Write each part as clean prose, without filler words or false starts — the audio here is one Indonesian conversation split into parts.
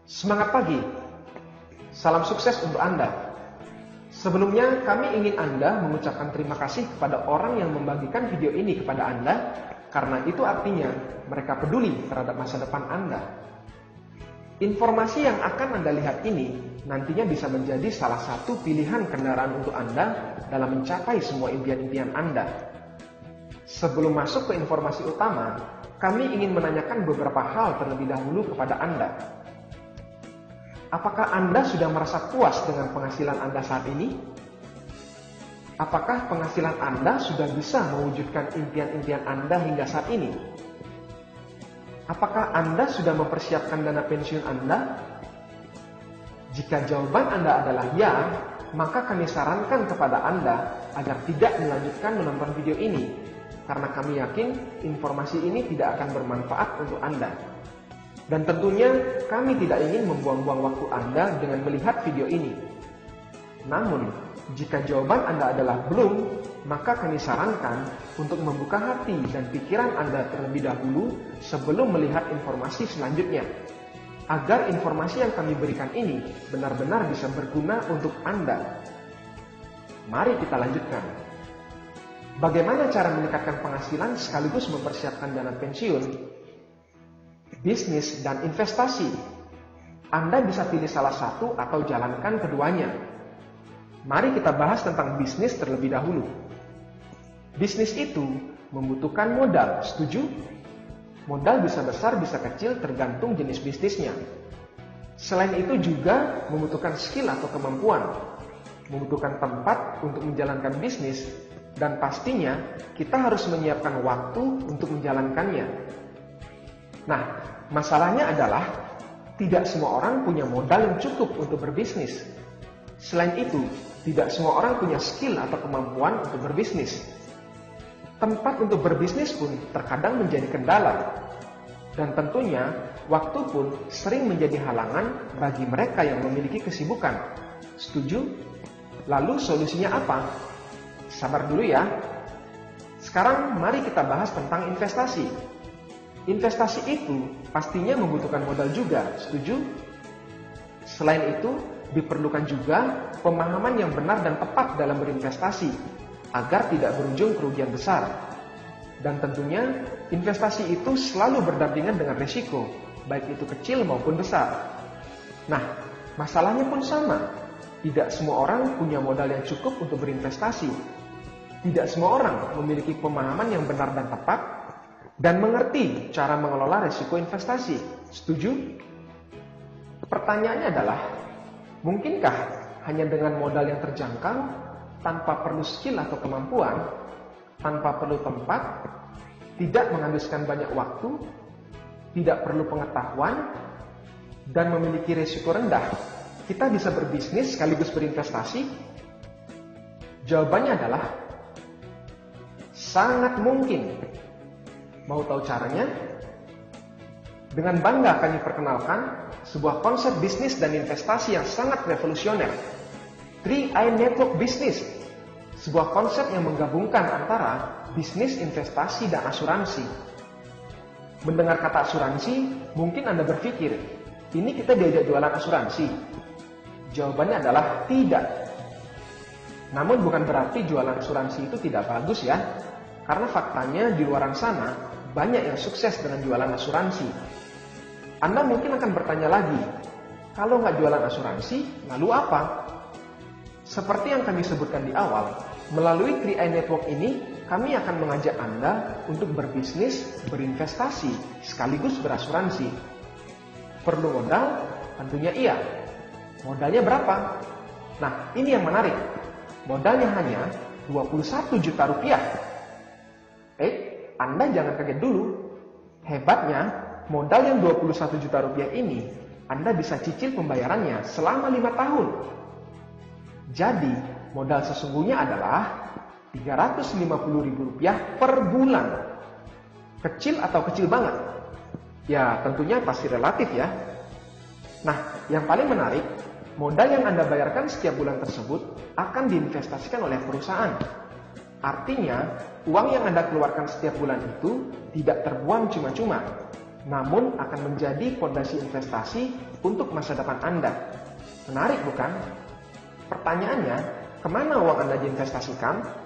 Semangat pagi, salam sukses untuk Anda. Sebelumnya kami ingin Anda mengucapkan terima kasih kepada orang yang membagikan video ini kepada Anda, karena itu artinya mereka peduli terhadap masa depan Anda. Informasi yang akan Anda lihat ini nantinya bisa menjadi salah satu pilihan kendaraan untuk Anda dalam mencapai semua impian-impian Anda. Sebelum masuk ke informasi utama, kami ingin menanyakan beberapa hal terlebih dahulu kepada Anda. Apakah Anda sudah merasa puas dengan penghasilan Anda saat ini? Apakah penghasilan Anda sudah bisa mewujudkan impian-impian Anda hingga saat ini? Apakah Anda sudah mempersiapkan dana pensiun Anda? Jika jawaban Anda adalah ya, maka kami sarankan kepada Anda agar tidak melanjutkan menonton video ini, karena kami yakin informasi ini tidak akan bermanfaat untuk Anda. Dan tentunya kami tidak ingin membuang-buang waktu Anda dengan melihat video ini. Namun, jika jawaban Anda adalah belum, maka kami sarankan untuk membuka hati dan pikiran Anda terlebih dahulu sebelum melihat informasi selanjutnya, agar informasi yang kami berikan ini benar-benar bisa berguna untuk Anda. Mari kita lanjutkan. Bagaimana cara meningkatkan penghasilan sekaligus mempersiapkan dana pensiun? Bisnis dan investasi. Anda bisa pilih salah satu atau jalankan keduanya. Mari kita bahas tentang bisnis terlebih dahulu. Bisnis itu membutuhkan modal, setuju? Modal bisa besar, bisa kecil, tergantung jenis bisnisnya. Selain itu juga membutuhkan skill atau kemampuan, membutuhkan tempat untuk menjalankan bisnis, dan pastinya kita harus menyiapkan waktu untuk menjalankannya. Nah, masalahnya adalah tidak semua orang punya modal yang cukup untuk berbisnis. Selain itu, tidak semua orang punya skill atau kemampuan untuk berbisnis. Tempat untuk berbisnis pun terkadang menjadi kendala. Dan tentunya, waktu pun sering menjadi halangan bagi mereka yang memiliki kesibukan. Setuju? Lalu solusinya apa? Sabar dulu ya. Sekarang mari kita bahas tentang investasi. Investasi itu pastinya membutuhkan modal juga, setuju? Selain itu, diperlukan juga pemahaman yang benar dan tepat dalam berinvestasi, agar tidak berujung kerugian besar. Dan tentunya, investasi itu selalu berdampingan dengan risiko, baik itu kecil maupun besar. Nah, masalahnya pun sama. Tidak semua orang punya modal yang cukup untuk berinvestasi. Tidak semua orang memiliki pemahaman yang benar dan tepat, dan mengerti cara mengelola risiko investasi. Setuju? Pertanyaannya adalah, mungkinkah hanya dengan modal yang terjangkau, tanpa perlu skill atau kemampuan, tanpa perlu tempat, tidak menghabiskan banyak waktu, tidak perlu pengetahuan, dan memiliki risiko rendah, kita bisa berbisnis sekaligus berinvestasi? Jawabannya adalah sangat mungkin. Mau tahu caranya? Dengan bangga kami perkenalkan sebuah konsep bisnis dan investasi yang sangat revolusioner. 3i Network Business. Sebuah konsep yang menggabungkan antara bisnis, investasi, dan asuransi. Mendengar kata asuransi, mungkin Anda berpikir, ini kita diajak jualan asuransi. Jawabannya adalah tidak. Namun bukan berarti jualan asuransi itu tidak bagus ya. Karena faktanya di luar sana, banyak yang sukses dengan jualan asuransi. Anda mungkin akan bertanya lagi, kalau nggak jualan asuransi, lalu apa? Seperti yang kami sebutkan di awal, melalui 3i Network ini, kami akan mengajak Anda untuk berbisnis, berinvestasi, sekaligus berasuransi. Perlu modal? Tentunya iya. Modalnya berapa? Nah, ini yang menarik. Modalnya hanya 21 juta rupiah. Anda jangan kaget dulu. Hebatnya, modal yang 21 juta rupiah ini, Anda bisa cicil pembayarannya selama 5 tahun. Jadi, modal sesungguhnya adalah Rp350.000 per bulan. Kecil atau kecil banget? Ya, tentunya pasti relatif ya. Nah, yang paling menarik, modal yang Anda bayarkan setiap bulan tersebut akan diinvestasikan oleh perusahaan. Artinya, uang yang Anda keluarkan setiap bulan itu tidak terbuang cuma-cuma. namun akan menjadi fondasi investasi untuk masa depan Anda. Menarik bukan? Pertanyaannya, kemana uang Anda diinvestasikan?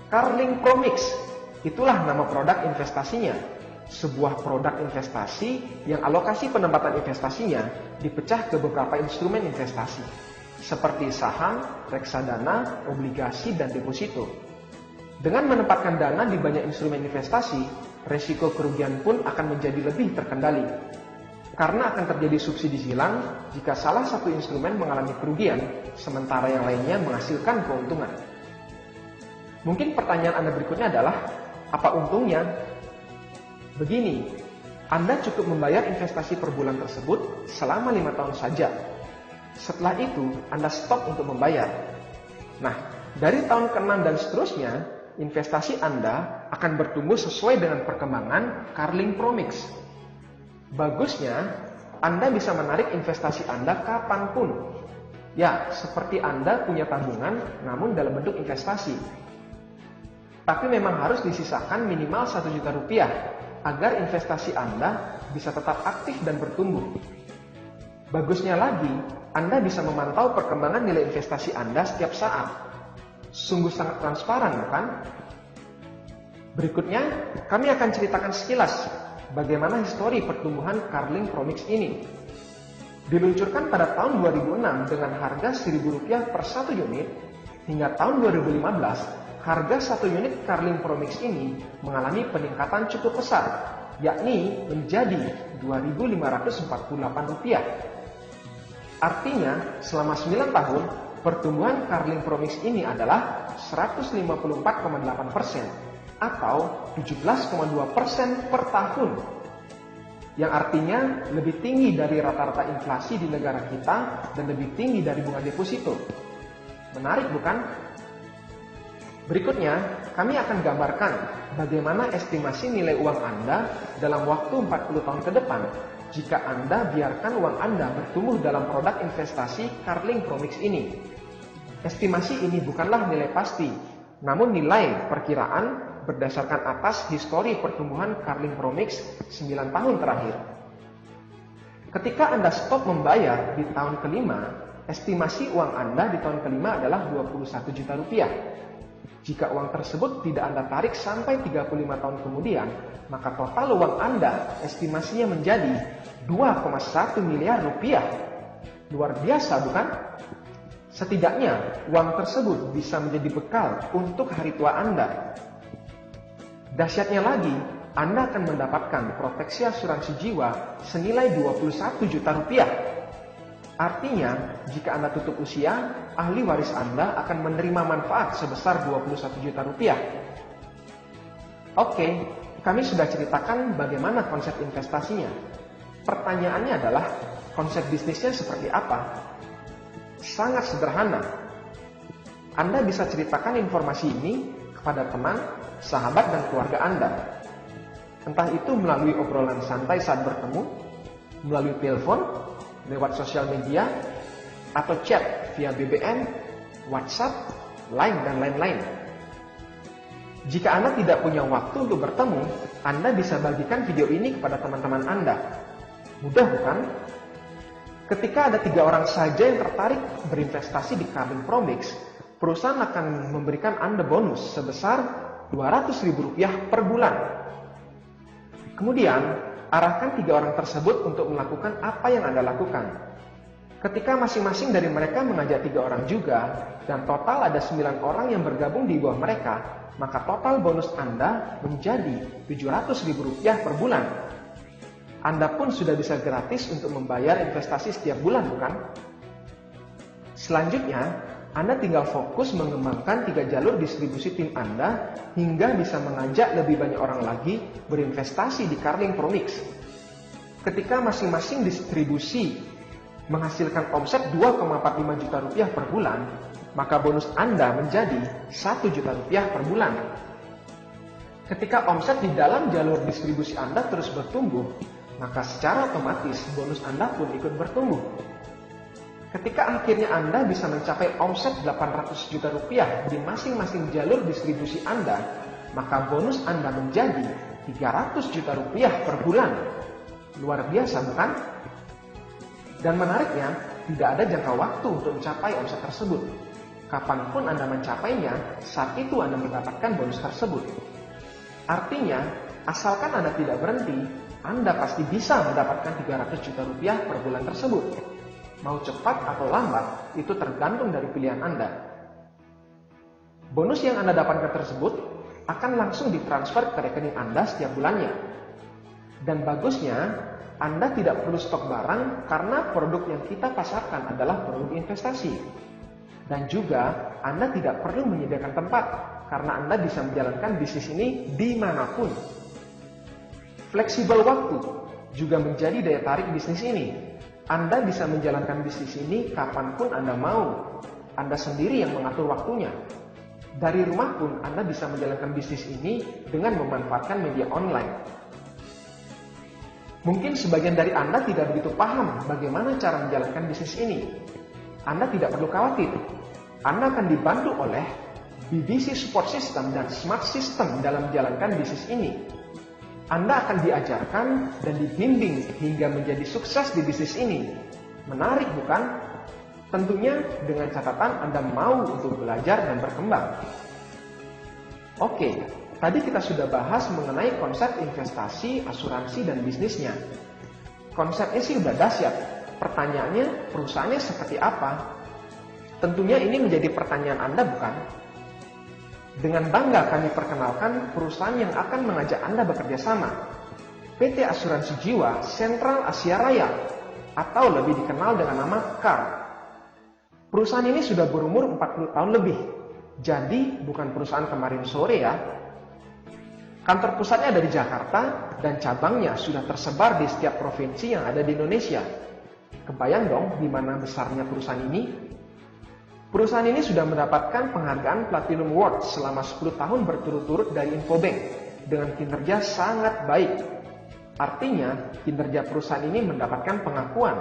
Carling Promix, itulah nama produk investasinya. Sebuah produk investasi yang alokasi penempatan investasinya dipecah ke beberapa instrumen investasi, seperti saham, reksadana, obligasi, dan deposito. Dengan menempatkan dana di banyak instrumen investasi, resiko kerugian pun akan menjadi lebih terkendali. Karena akan terjadi subsidi silang jika salah satu instrumen mengalami kerugian, sementara yang lainnya menghasilkan keuntungan. Mungkin pertanyaan Anda berikutnya adalah, apa untungnya? Begini, Anda cukup membayar investasi per bulan tersebut selama 5 tahun saja. Setelah itu, Anda stop untuk membayar. Nah, dari tahun ke-6 dan seterusnya, investasi Anda akan bertumbuh sesuai dengan perkembangan Carling Promix. Bagusnya, Anda bisa menarik investasi Anda kapanpun. Ya, seperti Anda punya tabungan namun dalam bentuk investasi. Tapi memang harus disisakan minimal 1 juta rupiah agar investasi Anda bisa tetap aktif dan bertumbuh. Bagusnya lagi, Anda bisa memantau perkembangan nilai investasi Anda setiap saat. Sungguh sangat transparan, bukan? Berikutnya, kami akan ceritakan sekilas bagaimana histori pertumbuhan Carling Promix ini. Diluncurkan pada tahun 2006 dengan harga Rp1.000 per 1 unit, hingga tahun 2015, harga 1 unit Carling Promix ini mengalami peningkatan cukup besar, yakni menjadi Rp2.548. Artinya, selama 9 tahun, pertumbuhan Carling Promix ini adalah 154,8% atau 17,2% per tahun. Yang artinya lebih tinggi dari rata-rata inflasi di negara kita dan lebih tinggi dari bunga deposito. Menarik bukan? Berikutnya, kami akan gambarkan bagaimana estimasi nilai uang Anda dalam waktu 40 tahun ke depan jika Anda biarkan uang Anda bertumbuh dalam produk investasi Carling Promix ini. Estimasi ini bukanlah nilai pasti, namun nilai perkiraan berdasarkan atas histori pertumbuhan Carling Promix 9 tahun terakhir. Ketika Anda stop membayar di tahun kelima, estimasi uang Anda di tahun kelima adalah Rp21 juta. Jika uang tersebut tidak Anda tarik sampai 35 tahun kemudian, maka total uang Anda estimasinya menjadi Rp2,1 miliar. Luar biasa bukan? Setidaknya uang tersebut bisa menjadi bekal untuk hari tua Anda. Dahsyatnya lagi, Anda akan mendapatkan proteksi asuransi jiwa senilai Rp21 juta. Artinya, jika Anda tutup usia, ahli waris Anda akan menerima manfaat sebesar Rp21 juta. Oke, kami sudah ceritakan bagaimana konsep investasinya. Pertanyaannya adalah, konsep bisnisnya seperti apa? Sangat sederhana. Anda bisa ceritakan informasi ini kepada teman, sahabat, dan keluarga Anda. Entah itu melalui obrolan santai saat bertemu, melalui telepon, lewat sosial media, atau chat via BBM, WhatsApp, Line, dan lain-lain. Jika Anda tidak punya waktu untuk bertemu, Anda bisa bagikan video ini kepada teman-teman Anda. Mudah bukan? Ketika ada 3 orang saja yang tertarik berinvestasi di Carling Promix, perusahaan akan memberikan Anda bonus sebesar Rp200.000 per bulan. Kemudian, arahkan 3 orang tersebut untuk melakukan apa yang Anda lakukan. Ketika masing-masing dari mereka mengajak 3 orang juga, dan total ada 9 orang yang bergabung di bawah mereka, maka total bonus Anda menjadi Rp700.000 per bulan. Anda pun sudah bisa gratis untuk membayar investasi setiap bulan, bukan? Selanjutnya, Anda tinggal fokus mengembangkan 3 jalur distribusi tim Anda hingga bisa mengajak lebih banyak orang lagi berinvestasi di Carling Promix. Ketika masing-masing distribusi menghasilkan omset Rp2,45 juta per bulan, maka bonus Anda menjadi Rp1 juta per bulan. Ketika omset di dalam jalur distribusi Anda terus bertumbuh, maka secara otomatis bonus Anda pun ikut bertumbuh. Ketika akhirnya Anda bisa mencapai omset Rp800 juta di masing-masing jalur distribusi Anda, maka bonus Anda menjadi 300 juta rupiah per bulan. Luar biasa, bukan? Dan menariknya, tidak ada jangka waktu untuk mencapai omset tersebut. Kapanpun Anda mencapainya, saat itu Anda mendapatkan bonus tersebut. Artinya, asalkan Anda tidak berhenti, Anda pasti bisa mendapatkan 300 juta rupiah per bulan tersebut. Mau cepat atau lambat, itu tergantung dari pilihan Anda. Bonus yang Anda dapatkan tersebut akan langsung ditransfer ke rekening Anda setiap bulannya. Dan bagusnya, Anda tidak perlu stok barang karena produk yang kita pasarkan adalah produk investasi. Dan juga, Anda tidak perlu menyediakan tempat karena Anda bisa menjalankan bisnis ini dimanapun. Fleksibel waktu juga menjadi daya tarik bisnis ini. Anda bisa menjalankan bisnis ini kapanpun Anda mau. Anda sendiri yang mengatur waktunya. Dari rumah pun Anda bisa menjalankan bisnis ini dengan memanfaatkan media online. Mungkin sebagian dari Anda tidak begitu paham bagaimana cara menjalankan bisnis ini. Anda tidak perlu khawatir. Anda akan dibantu oleh BDC Support System dan Smart System dalam menjalankan bisnis ini. Anda akan diajarkan dan dibimbing hingga menjadi sukses di bisnis ini. Menarik, bukan? Tentunya dengan catatan Anda mau untuk belajar dan berkembang. Oke, tadi kita sudah bahas mengenai konsep investasi, asuransi, dan bisnisnya. Konsepnya sih udah dahsyat. Pertanyaannya, perusahaannya seperti apa? Tentunya ini menjadi pertanyaan Anda, bukan? Dengan bangga kami perkenalkan perusahaan yang akan mengajak Anda bekerja sama. PT Asuransi Jiwa Sentral Asia Raya, atau lebih dikenal dengan nama KAR. Perusahaan ini sudah berumur 40 tahun lebih, jadi bukan perusahaan kemarin sore ya. Kantor pusatnya ada di Jakarta dan cabangnya sudah tersebar di setiap provinsi yang ada di Indonesia. Kebayang dong di mana besarnya perusahaan ini? Perusahaan ini sudah mendapatkan penghargaan Platinum Award selama 10 tahun berturut-turut dari Infobank dengan kinerja sangat baik. Artinya, kinerja perusahaan ini mendapatkan pengakuan.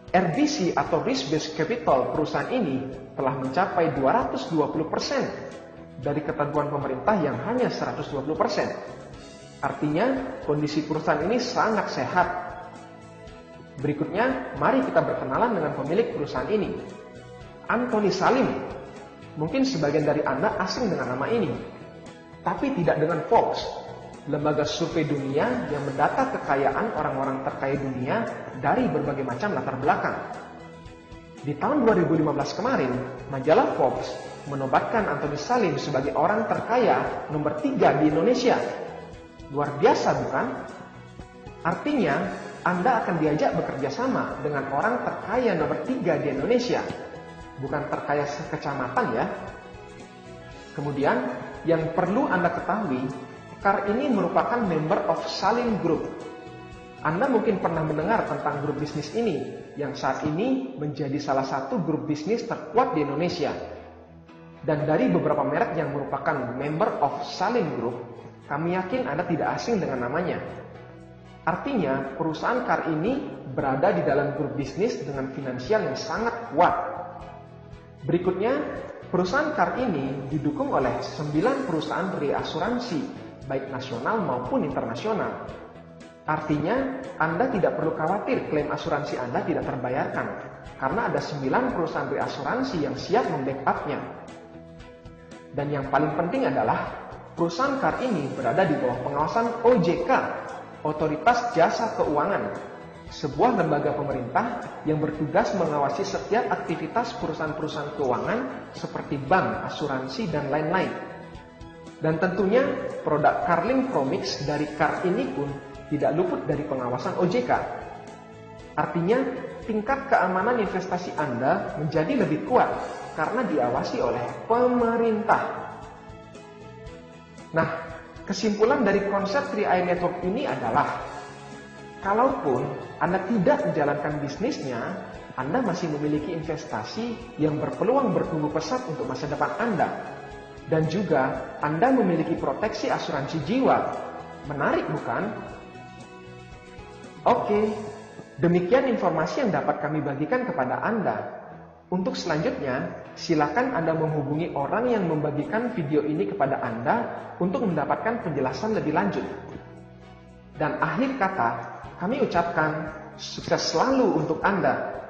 RBC atau Risk Based Capital perusahaan ini telah mencapai 220% dari ketentuan pemerintah yang hanya 120%. Artinya, kondisi perusahaan ini sangat sehat. Berikutnya, mari kita berkenalan dengan pemilik perusahaan ini. Anthony Salim. Mungkin sebagian dari Anda asing dengan nama ini, tapi tidak dengan Forbes, lembaga survei dunia yang mendata kekayaan orang-orang terkaya dunia dari berbagai macam latar belakang. Di tahun 2015 kemarin, majalah Forbes menobatkan Anthony Salim sebagai orang terkaya nomor 3 di Indonesia. Luar biasa, bukan? Artinya, Anda akan diajak bekerja sama dengan orang terkaya nomor 3 di Indonesia. Bukan terkaya sekecamatan ya. Kemudian, yang perlu Anda ketahui, KAR ini merupakan member of Salim Group. Anda mungkin pernah mendengar tentang grup bisnis ini, yang saat ini menjadi salah satu grup bisnis terkuat di Indonesia. Dan dari beberapa merek yang merupakan member of Salim Group, kami yakin Anda tidak asing dengan namanya. Artinya, perusahaan KAR ini berada di dalam grup bisnis dengan finansial yang sangat kuat. Berikutnya, perusahaan KAR ini didukung oleh 9 perusahaan reasuransi, baik nasional maupun internasional. Artinya, Anda tidak perlu khawatir klaim asuransi Anda tidak terbayarkan, karena ada 9 perusahaan reasuransi yang siap membackup-nya. Dan yang paling penting adalah, perusahaan KAR ini berada di bawah pengawasan OJK, Otoritas Jasa Keuangan, sebuah lembaga pemerintah yang bertugas mengawasi setiap aktivitas perusahaan-perusahaan keuangan seperti bank, asuransi, dan lain-lain. Dan tentunya produk Carling Promix dari KAR ini pun tidak luput dari pengawasan OJK. Artinya, tingkat keamanan investasi Anda menjadi lebih kuat karena diawasi oleh pemerintah. Nah, kesimpulan dari konsep 3i Network ini adalah, kalaupun Anda tidak menjalankan bisnisnya, Anda masih memiliki investasi yang berpeluang bertumbuh pesat untuk masa depan Anda. Dan juga Anda memiliki proteksi asuransi jiwa. Menarik, bukan? Oke, demikian informasi yang dapat kami bagikan kepada Anda. Untuk selanjutnya, silakan Anda menghubungi orang yang membagikan video ini kepada Anda untuk mendapatkan penjelasan lebih lanjut. Dan akhir kata, kami ucapkan sukses selalu untuk Anda